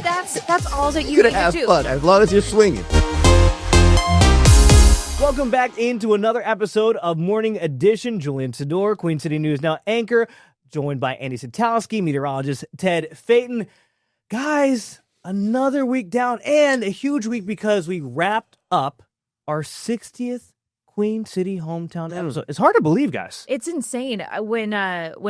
That's all that you You're need gonna have to do. fun as long as you're swinging. Welcome back into another episode of Morning Edition. Julian Sador, Queen City News Now anchor, joined by Andy Satowski, meteorologist Ted Phaeton. Guys, another week down and a huge week because we wrapped up our 60th Queen City hometown episode. It's hard to believe, guys. It's insane. When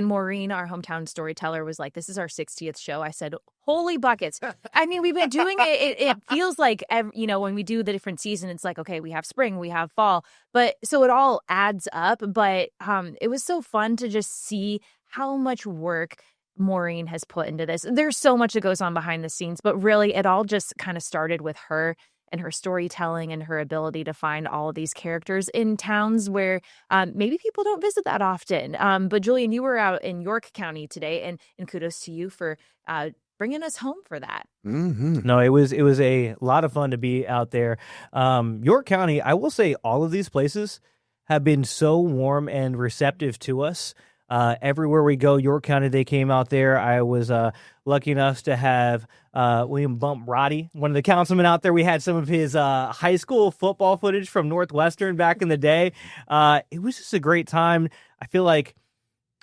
Maureen, our hometown storyteller, was like, "This is our 60th show," I said, "Holy buckets!" I mean, we've been doing it. It feels like when we do the different season, it's like, okay, we have spring, we have fall, but so it all adds up. But it was so fun to just see how much work Maureen has put into this. There's so much that goes on behind the scenes, but really, it all just kind of started with her and her storytelling and her ability to find all of these characters in towns where maybe people don't visit that often. But Julian, you were out in York County today, and kudos to you for bringing us home for that. Mm-hmm. No, it was a lot of fun to be out there. York County, I will say all of these places have been so warm and receptive to us. Everywhere we go, York County, they came out there. I was lucky enough to have William Bump Roddy, one of the councilmen out there. We had some of his high school football footage from Northwestern back in the day. It was just a great time. I feel like,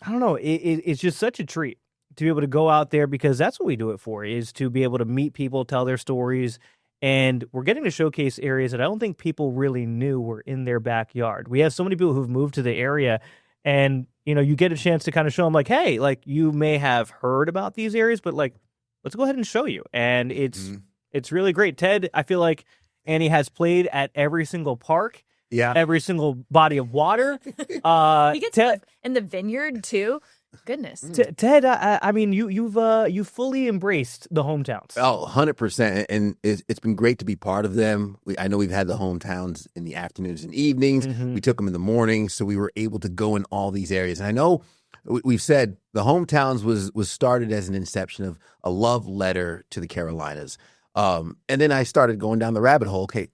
I don't know, it's just such a treat to be able to go out there because that's what we do it for, is to be able to meet people, tell their stories. And we're getting to showcase areas that I don't think people really knew were in their backyard. We have so many people who've moved to the area, and you get a chance to kind of show them, like, hey, like, you may have heard about these areas, but like, let's go ahead and show you. And it's really great. Ted, I feel like Annie has played at every single park, every single body of water. He gets in the vineyard too. Goodness, Ted, I mean, you've fully embraced the hometowns. Oh, 100%. And it's been great to be part of them. I know we've had the hometowns in the afternoons and evenings. Mm-hmm. We took them in the mornings, so we were able to go in all these areas. And I know we've said the hometowns was started as an inception of a love letter to the Carolinas. And then I started going down the rabbit hole. Okay,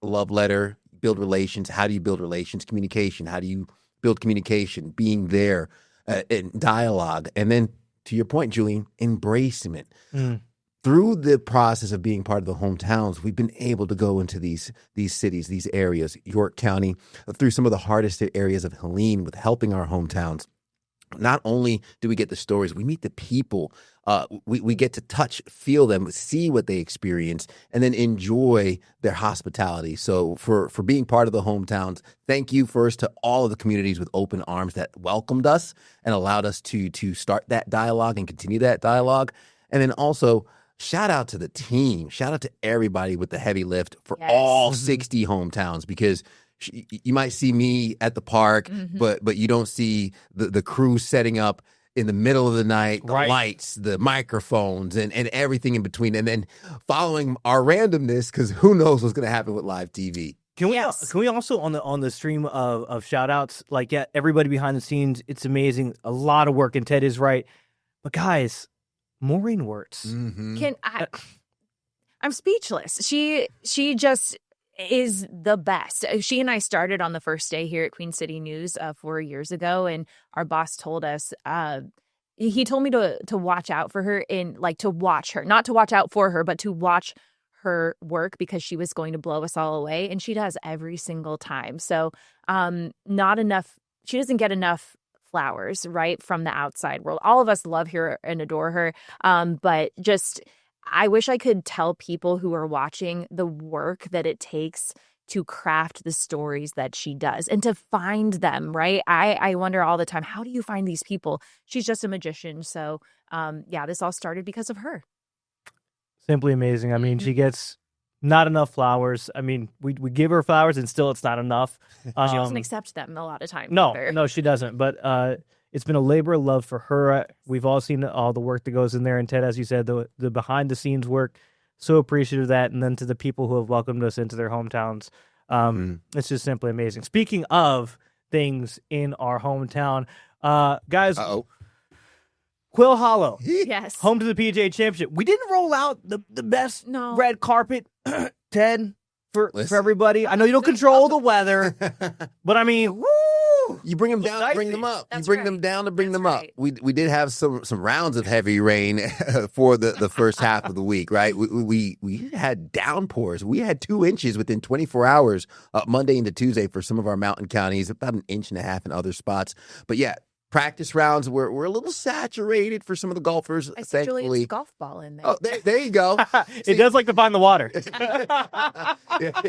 love letter, build relations. How do you build relations? Communication. How do you build communication? Being there. In dialogue, and then to your point, Julian, embracement. Through the process of being part of the hometowns, we've been able to go into these cities, these areas, York County, through some of the hardest areas of Helene with helping our hometowns. Not only do we get the stories, we meet the people. We get to touch, feel them, see what they experience, and then enjoy their hospitality. So for being part of the hometowns, thank you first to all of the communities with open arms that welcomed us and allowed us to start that dialogue and continue that dialogue. And then also, shout out to the team. Shout out to everybody with the heavy lift for all 60 hometowns, because you might see me at the park, but you don't see the crew setting up in the middle of the night, the lights, the microphones, and everything in between, and then following our randomness, because who knows what's going to happen with live TV. Can we also on the stream of shout outs, like, everybody behind the scenes, it's amazing, a lot of work, and Ted is right, but guys, Maureen Wirtz. I'm speechless. She just is the best. She and I started on the first day here at Queen City News 4 years ago, and our boss told us, he told me to watch out for her, to watch her, not to watch out for her, but to watch her work, because she was going to blow us all away, and she does every single time. So not enough, she doesn't get enough flowers, right, from the outside world. All of us love her and adore her, but just, I wish I could tell people who are watching the work that it takes to craft the stories that she does and to find them, right? I wonder all the time, how do you find these people? She's just a magician. So, this all started because of her. Simply amazing. I mean, she gets not enough flowers. I mean, we give her flowers and still it's not enough. She doesn't accept them a lot of times. No, she doesn't. But it's been a labor of love for her. We've all seen all the work that goes in there. And Ted, as you said, the behind-the-scenes work, so appreciative of that. And then to the people who have welcomed us into their hometowns, it's just simply amazing. Speaking of things in our hometown, guys, Quail Hollow, yes, home to the PGA Championship. We didn't roll out the best red carpet, Ted, for everybody. I know you don't control the weather, but I mean, woo! You bring them down, bring them up. That's you bring right. them down to bring That's them up. right. We did have some rounds of heavy rain for the first half of the week, right? We had downpours. We had 2 inches within 24 hours, Monday into Tuesday for some of our mountain counties, about 1.5 inches in other spots. But yeah, practice rounds were a little saturated for some of the golfers. I see Thankfully, Julian's golf ball in there. Oh, there you go. It does like to find the water.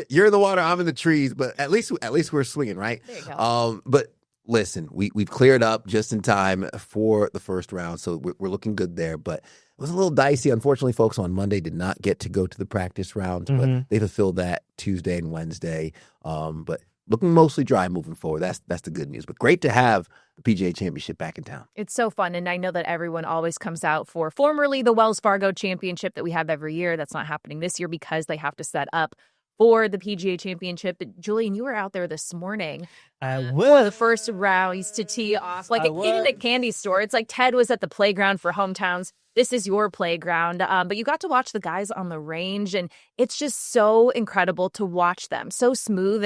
You're in the water, I'm in the trees, but at least we're swinging, right? There you go. But listen, we've cleared up just in time for the first round, so we're looking good there. But it was a little dicey. Unfortunately, folks on Monday did not get to go to the practice rounds, but they fulfilled that Tuesday and Wednesday. But looking mostly dry moving forward. That's the good news. But great to have the PGA Championship back in town. It's so fun. And I know that everyone always comes out for formerly the Wells Fargo Championship that we have every year. That's not happening this year because they have to set up for the PGA Championship. But Julian, you were out there this morning. I For will. the first rounds to tee off. Like a kid in a candy store. It's like Ted was at the playground for hometowns. This is your playground. But you got to watch the guys on the range, and it's just so incredible to watch them. So smooth,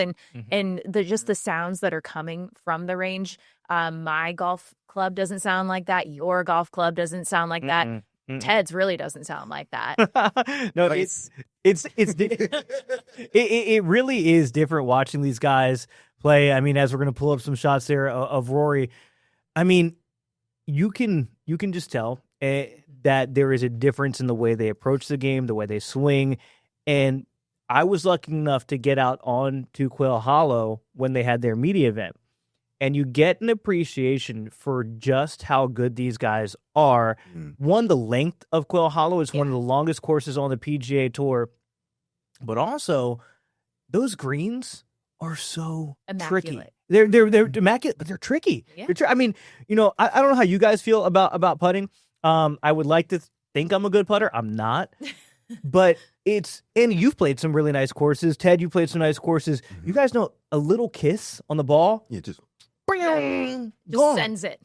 and just the sounds that are coming from the range. My golf club doesn't sound like that. Your golf club doesn't sound like that. Ted's really doesn't sound like that. No, it really is different watching these guys play. I mean, as we're going to pull up some shots there of Rory, I mean, you can just tell that there is a difference in the way they approach the game, the way they swing. And I was lucky enough to get out on to Quail Hollow when they had their media event. And you get an appreciation for just how good these guys are. One, the length of Quail Hollow is one of the longest courses on the PGA Tour. But also, those greens are so tricky. They're immaculate, but they're tricky. Yeah. I mean, I don't know how you guys feel about putting. I would like to think I'm a good putter. I'm not. But and you've played some really nice courses. Ted, you played some nice courses. You guys know a little kiss on the ball. Yeah, just Sends it.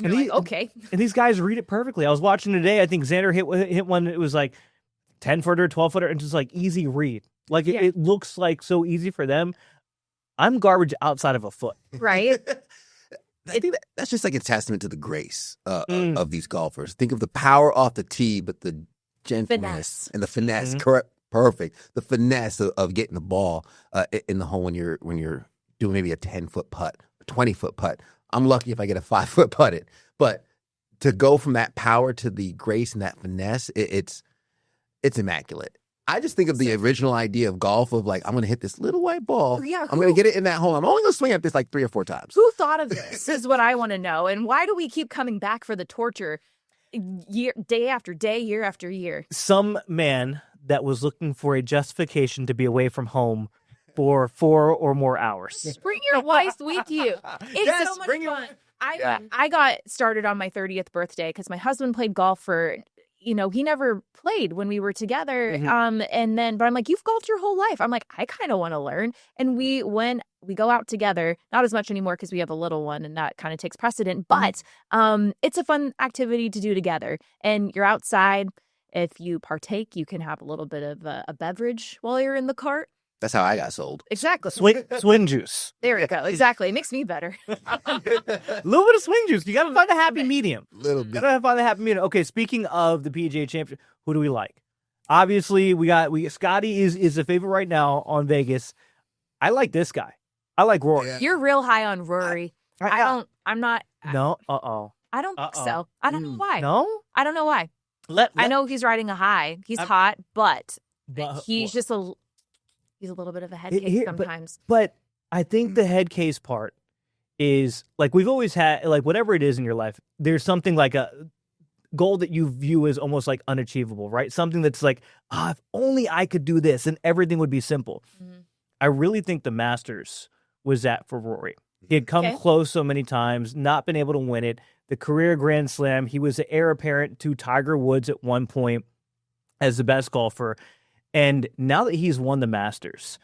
And you're like, okay. And these guys read it perfectly. I was watching today. I think Xander hit one. It was like 10-footer, 12-footer, and just like easy read. Like it looks like so easy for them. I'm garbage outside of a foot. Right. I think that's just like a testament to the grace of these golfers. Think of the power off the tee, but the gentleness and the finesse. Correct, perfect. The finesse of getting the ball in the hole when you're doing maybe a 10-foot putt, a 20-foot putt. I'm lucky if I get a 5-foot putted, but to go from that power to the grace and that finesse, it's immaculate. I just think of the original idea of golf of like, I'm going to hit this little white ball. Yeah, I'm going to get it in that hole. I'm only going to swing at this like 3 or 4 times. Who thought of this is what I want to know. And why do we keep coming back for the torture day after day, year after year? Some man that was looking for a justification to be away from home for 4 or more hours. Bring your wife with you. It's so much fun. I got started on my 30th birthday because my husband played golf for, he never played when we were together. But I'm like, you've golfed your whole life. I'm like, I kind of want to learn. And we go out together, not as much anymore because we have a little one and that kind of takes precedent. But it's a fun activity to do together. And you're outside. If you partake, you can have a little bit of a beverage while you're in the cart. That's how I got sold. Exactly. Swing juice. There we go. Exactly. It makes me better. A little bit of swing juice. You got to find a happy medium. Little bit. Got to find a happy medium. Okay, speaking of the PGA Championship, who do we like? Obviously, Scotty is a favorite right now on Vegas. I like this guy. I like Rory. Yeah. You're real high on Rory. I'm not. No. I don't think so. I don't know why. No? I don't know why. I know he's riding a high. He's hot, but he's just he's a little bit of a head case sometimes. But I think the head case part is like we've always had, like whatever it is in your life, there's something like a goal that you view as almost like unachievable, right? Something that's like, if only I could do this and everything would be simple. Mm-hmm. I really think the Masters was that for Rory. He had come close so many times, not been able to win it. The career Grand Slam, he was the heir apparent to Tiger Woods at one point as the best golfer. And now that he's won the Masters,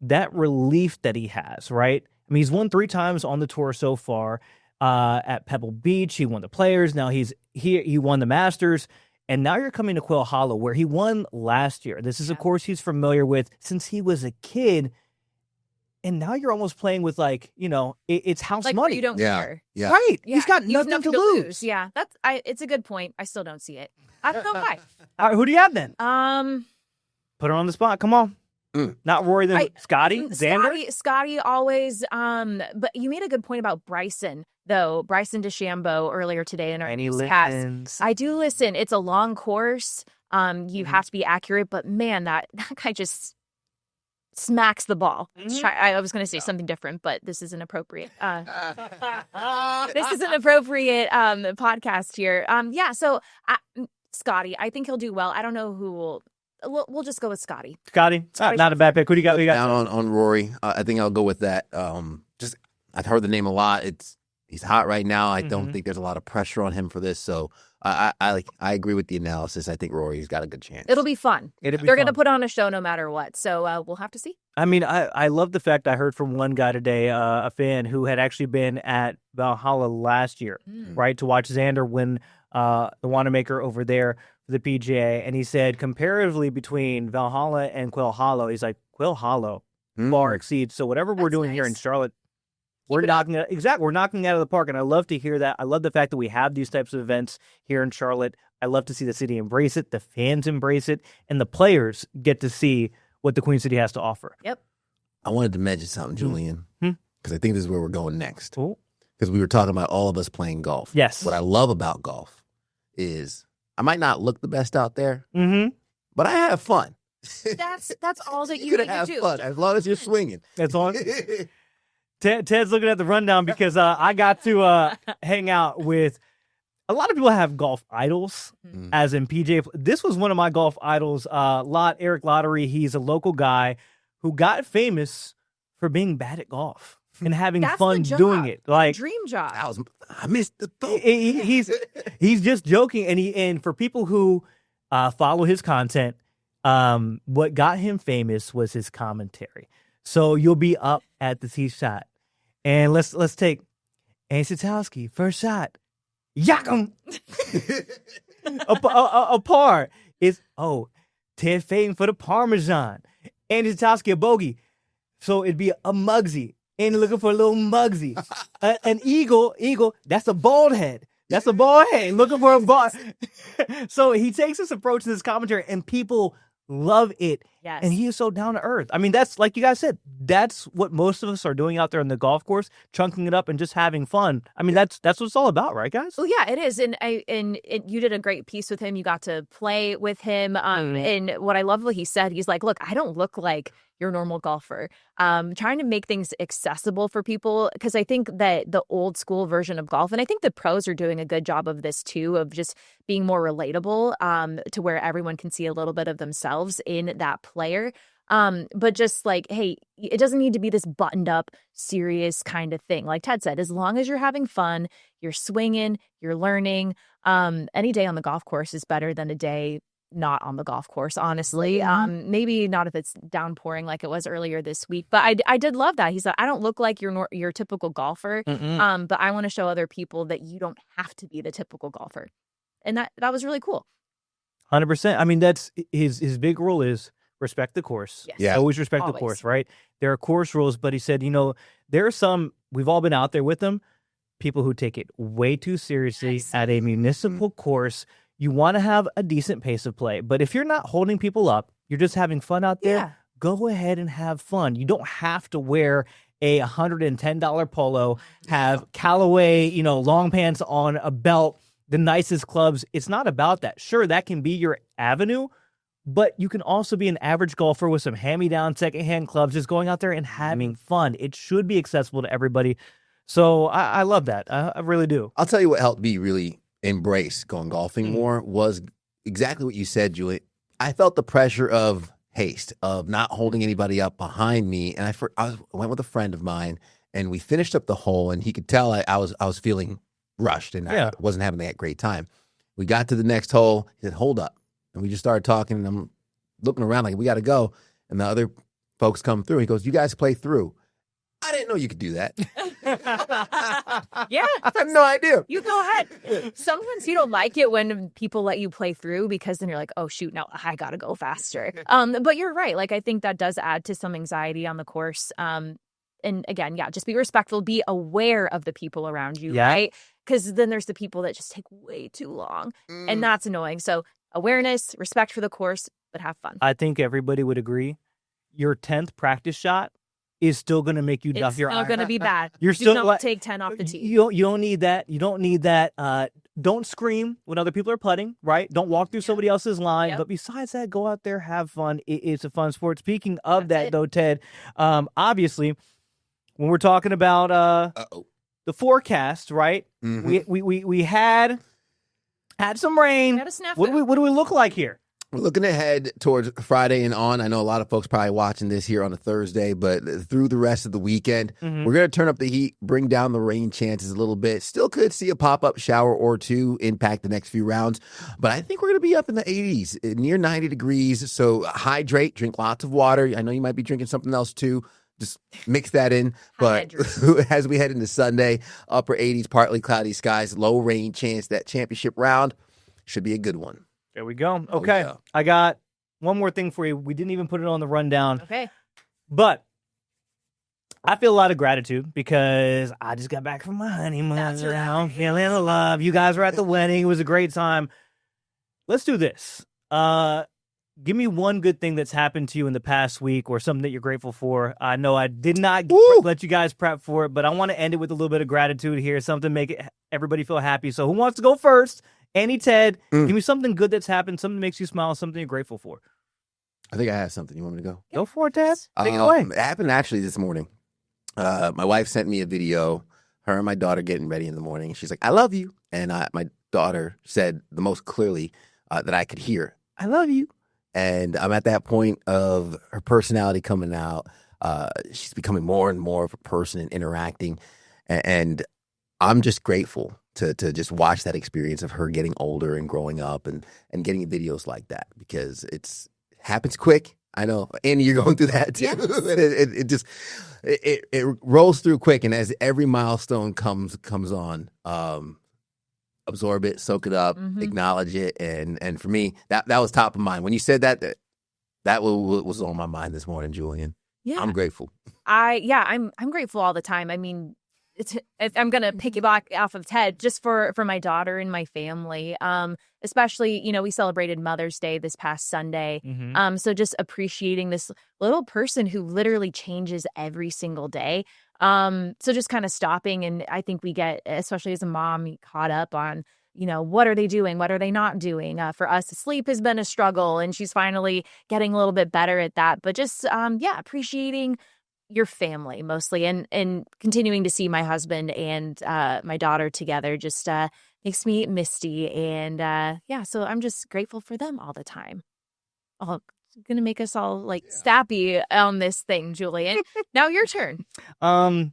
that relief that he has, right? I mean, he's won 3 times on the tour so far. At Pebble Beach, he won the Players. Now he won the Masters. And now you're coming to Quail Hollow, where he won last year. This is a course he's familiar with since he was a kid. And now you're almost playing with it's house like money. you don't care. Yeah. Right. Yeah, He's got you have nothing to lose. Yeah, it's a good point. I still don't see it. I don't know why. All right, who do you have then? Put her on the spot. Come on. Not Rory, then Scotty, Xander? Scotty always, but you made a good point about Bryson, though. Bryson DeChambeau earlier today in our And he cast. listens. I do listen. It's a long course. You have to be accurate, but man, that guy just smacks the ball. I was going to say something different, but this is inappropriate. This is an appropriate podcast here. So Scotty, I think he'll do well. I don't know who will. We'll just go with Scotty. Scotty, not a bad pick. Who do you got? Down on Rory. I think I'll go with that. I've heard the name a lot. He's hot right now. I don't think there's a lot of pressure on him for this. So I agree with the analysis. I think Rory's got a good chance. It'll be fun. They're going to put on a show no matter what. So we'll have to see. I mean, I love the fact I heard from one guy today, a fan who had actually been at Valhalla last year, right, to watch Xander win the Wanamaker over there for the PGA. And he said, comparatively between Valhalla and Quail Hollow, he's like, Quail Hollow far exceeds. So whatever we're doing here in Charlotte, we're knocking it out of the park. And I love to hear that. I love the fact that we have these types of events here in Charlotte. I love to see the city embrace it, the fans embrace it, and the players get to see what the Queen City has to offer. Yep. I wanted to mention something, Julian, because I think this is where we're going next. Because Cool. we were talking about all of us playing golf. Yes. What I love about golf is I might not look the best out there, but I have fun. That's all that you You're need gonna have to do. fun as long as you're swinging. That's on. Ted's looking at the rundown because I got to hang out with a lot of people have golf idols, as in PJ. This was one of my golf idols, Eric Lottery. He's a local guy who got famous for being bad at golf and having fun doing it. Like dream job. I missed the throw. He's just joking, and for people who follow his content, what got him famous was his commentary. So you'll be up at the tee shot, and let's take Andy Satowski first shot. Yak 'em. a par is Ted Faden for the Parmesan. Andy Satowski a bogey, so it'd be a Muggsy. And looking for a little Muggsy. An eagle. That's a bald head. That's a bald head. Looking for a bald. So he takes this approach to this commentary, and people love it. Yes. And he is so down to earth. I mean, that's like you guys said, that's what most of us are doing out there on the golf course, chunking it up and just having fun. I mean, that's what it's all about, right, guys? Well, yeah, it is. And you did a great piece with him. You got to play with him. And what I love what he said, he's like, look, I don't look like your normal golfer. Trying to make things accessible for people, because I think that the old school version of golf, and I think the pros are doing a good job of this too, of just being more relatable to where everyone can see a little bit of themselves in that player. But just like, hey, it doesn't need to be this buttoned up, serious kind of thing. Like Ted said, as long as you're having fun, you're swinging, you're learning, any day on the golf course is better than a day not on the golf course, honestly. Maybe not if it's downpouring like it was earlier this week, but I did love that. He said, I don't look like your typical golfer, but I want to show other people that you don't have to be the typical golfer. And that was really cool. 100%. I mean, that's his big rule is respect the course. Yes. Yeah. Always respect the course, right? There are course rules, but he said, there are some, we've all been out there with them, people who take it way too seriously at a municipal course. You want to have a decent pace of play, but if you're not holding people up, you're just having fun out there, go ahead and have fun. You don't have to wear a $110 polo, have Callaway, long pants on, a belt, the nicest clubs. It's not about that. Sure, that can be your avenue, but you can also be an average golfer with some hand-me-down secondhand clubs, just going out there and having fun. It should be accessible to everybody. So I love that. I really do. I'll tell you what helped me really embrace going golfing more was exactly what you said, Julie. I felt the pressure of haste, of not holding anybody up behind me. And I went with a friend of mine, and we finished up the hole, and he could tell I was feeling rushed, and I wasn't having that great time. We got to the next hole. He said, hold up. And we just started talking, and I'm looking around like, we got to go. And the other folks come through. He goes, you guys play through. I didn't know you could do that. Yeah. I had no idea. You go ahead. Sometimes you don't like it when people let you play through, because then you're like, oh, shoot, now I got to go faster. But you're right. Like, I think that does add to some anxiety on the course. and again, yeah, just be respectful, be aware of the people around you, Yeah. right? Because then there's the people that just take way too long, and that's annoying. So awareness, respect for the course, but have fun. I think everybody would agree. Your 10th practice shot is still going to make you duff It's your still eye. going to be bad. You're Do still not like, take 10 off the tee. You don't need that. You don't need that. Don't scream when other people are putting, right? Don't walk through somebody else's line. Yep. But besides that, go out there, have fun. It's a fun sport. Speaking of That's that, it. though, Ted, obviously, when we're talking about the forecast, right? We had some rain. We had a snafu. What do we look like here? We're looking ahead towards Friday and on. I know a lot of folks probably watching this here on a Thursday, but through the rest of the weekend, we're going to turn up the heat, bring down the rain chances a little bit. Still could see a pop-up shower or two impact the next few rounds, but I think we're going to be up in the 80s, near 90 degrees. So hydrate, drink lots of water. I know you might be drinking something else too. Just mix that in. But as we head into Sunday, upper 80s, partly cloudy skies, low rain chance. That championship round should be a good one. There we go. Okay. yeah. I got one more thing for you. We didn't even put it on the rundown. Okay. But I feel a lot of gratitude because I just got back from my honeymoon. That's right. I'm feeling the love. You guys were at the wedding. It was a great time. Let's do this. Give me one good thing that's happened to you in the past week or something that you're grateful for. I know I did not let you guys prep for it, but I want to end it with a little bit of gratitude here, something to make everybody feel happy. So who wants to go first? Annie, Ted, give me something good that's happened, something that makes you smile, something you're grateful for. I think I have something. You want me to go? Go for it, Ted. Take it away. It happened actually this morning. My wife sent me a video, her and my daughter getting ready in the morning. She's like, I love you. And my daughter said the most clearly that I could hear, I love you. And I'm at that point of her personality coming out. She's becoming more and more of a person and interacting. And I'm just grateful to just watch that experience of her getting older and growing up and getting videos like that, because it's happens quick. I know, Annie, you're going through that too. Yes. it rolls through quick, and as every milestone comes on, absorb it, soak it up, acknowledge it, and for me, that was top of mind when you said that was on my mind this morning, Julian. Yeah, I'm grateful. I'm grateful all the time. I mean, I'm gonna piggyback off of Ted just for my daughter and my family. Especially, we celebrated Mother's Day this past Sunday. So just appreciating this little person who literally changes every single day. So just kind of stopping, and I think we get, especially as a mom, caught up on, what are they doing? What are they not doing? For us, sleep has been a struggle, and she's finally getting a little bit better at that. But just, appreciating your family mostly, and continuing to see my husband and my daughter together just makes me misty. And so I'm just grateful for them all the time. Oh, it's going to make us all sappy on this thing, Julian. Now your turn. I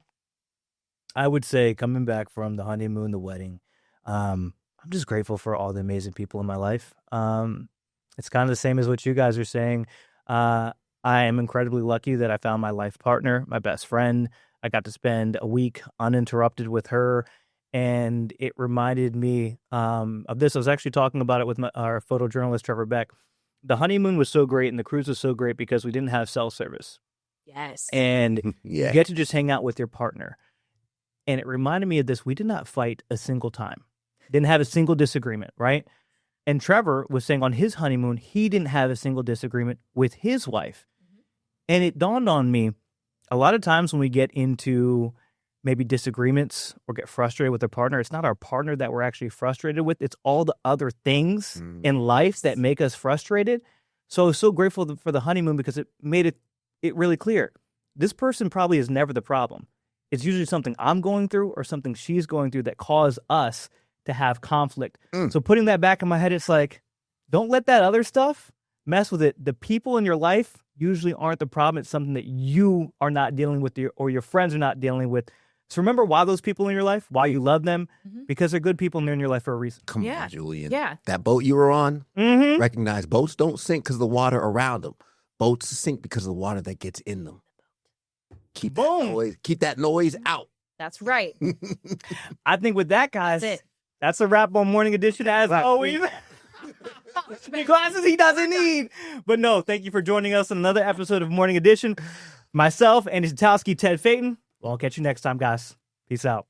would say coming back from the honeymoon, the wedding, I'm just grateful for all the amazing people in my life. It's kind of the same as what you guys are saying. I am incredibly lucky that I found my life partner, my best friend. I got to spend a week uninterrupted with her, and it reminded me of this. I was actually talking about it with our photojournalist, Trevor Beck. The honeymoon was so great and the cruise was so great because we didn't have cell service. Yes. And you get to just hang out with your partner. And it reminded me of this. We did not fight a single time. Didn't have a single disagreement, right? And Trevor was saying on his honeymoon, he didn't have a single disagreement with his wife. And it dawned on me, a lot of times when we get into maybe disagreements or get frustrated with a partner, it's not our partner that we're actually frustrated with. It's all the other things in life that make us frustrated. So I was so grateful for the honeymoon because it made it really clear. This person probably is never the problem. It's usually something I'm going through or something she's going through that cause us to have conflict. So putting that back in my head, it's like, don't let that other stuff mess with it. The people in your life usually aren't the problem. It's something that you are not dealing with or your friends are not dealing with. So remember why those people in your life, why you love them, because they're good people and they're in your life for a reason. Come on, Julian. Yeah. That boat you were on, recognize boats don't sink because of the water around them. Boats sink because of the water that gets in them. Keep that noise out. That's right. I think with that, guys, that's a wrap on Morning Edition as always. The glasses he doesn't need. But no, thank you for joining us on another episode of Morning Edition. Myself, Andy Satowski, Ted Phaeton. Well, I'll catch you next time, guys. Peace out.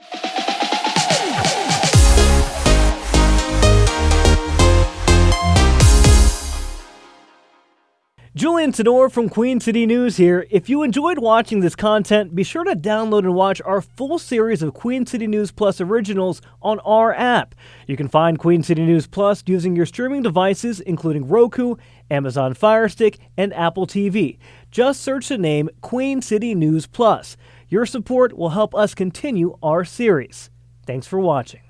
Julian Tenor from Queen City News here. If you enjoyed watching this content, be sure to download and watch our full series of Queen City News Plus originals on our app. You can find Queen City News Plus using your streaming devices, including Roku, Amazon Fire Stick, and Apple TV. Just search the name Queen City News Plus. Your support will help us continue our series. Thanks for watching.